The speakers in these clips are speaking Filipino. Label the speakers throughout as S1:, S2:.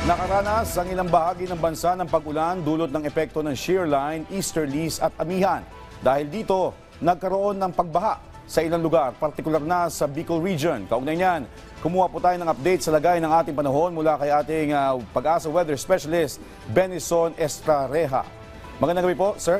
S1: Nakaranas ang ilang bahagi ng bansa ng pag-ulan dulot ng epekto ng shear line, easterlies at amihan. Dahil dito, nagkaroon ng pagbaha sa ilang lugar, partikular na sa Bicol Region. Kaugnay niyan, kumuha po tayo ng update sa lagay ng ating panahon mula kay ating Pag-asa Weather Specialist, Benison Estrareja. Magandang gabi po, sir.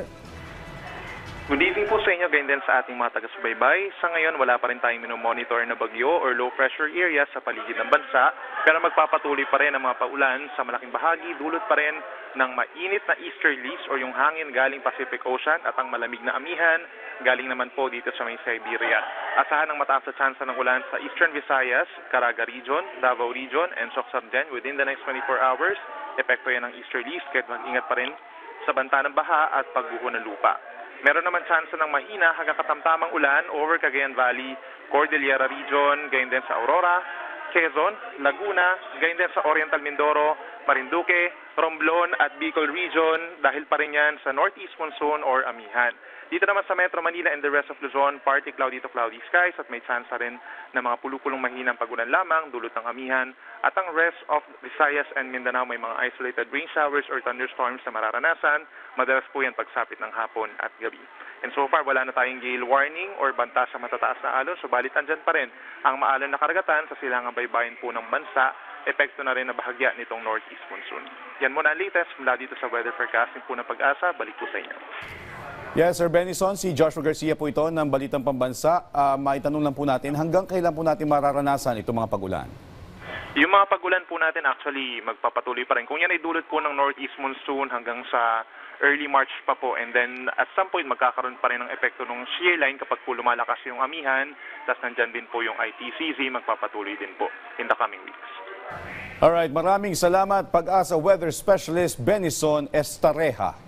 S2: Good evening po sa inyo, ganyan din sa ating mga taga-subaybay. Sa ngayon, wala pa rin tayong minomonitor na bagyo or low pressure area sa paligid ng bansa, pero magpapatuloy pa rin ang mga paulan sa malaking bahagi, dulot pa rin ng mainit na easterlies or yung hangin galing Pacific Ocean at ang malamig na amihan galing naman po dito sa may Siberia. Asahan ng mataas na tsansa ng ulan sa Eastern Visayas, Caraga Region, Davao Region, and Socsonden within the next 24 hours. Epekto yan ng easterlies, kahit mag-ingat pa rin sa banta ng baha at pagguho ng lupa. Meron naman tsansa ng mahina hanggang katamtamang ulan over Cagayan Valley, Cordillera Region, gayon din sa Aurora, Quezon, Laguna, gayon din sa Oriental Mindoro, Marinduque, Romblon at Bicol Region dahil pa rin yan sa Northeast Monsoon or Amihan. Dito naman sa Metro Manila and the rest of Luzon, partly cloudy to cloudy skies at may tsansa rin ng mga pulupulong mahinang pag-ulan lamang dulot ng amihan. At ang rest of Visayas and Mindanao may mga isolated rain showers or thunderstorms na mararanasan. Madalas po yan pagsapit ng hapon at gabi. And so far, wala na tayong gale warning or banta sa matataas na alon. Subalit andyan pa rin ang maalon na karagatan sa silangang baybayin po ng bansa. Epekto na rin na bahagya nitong Northeast Monsoon. Yan muna ang latest mula dito sa weather forecasting po ng Pag-asa. Balik po sa inyo.
S1: Yes, Sir Benison, si Joshua Garcia po ito ng Balitang Pambansa. Maitanong lang po natin, hanggang kailan po natin mararanasan itong mga pag-ulan?
S2: Yung mga pag-ulan po natin actually magpapatuloy pa rin. Kung yan ay dulot po ng Northeast Monsoon hanggang sa early March pa po, and then at some point magkakaroon pa rin ng epekto ng shear line kapag po lumalakas yung amihan, tapos nandyan din po yung ITCZ, magpapatuloy din po in the coming weeks.
S1: Alright, maraming salamat Pag-asa Weather Specialist Benison Estareja.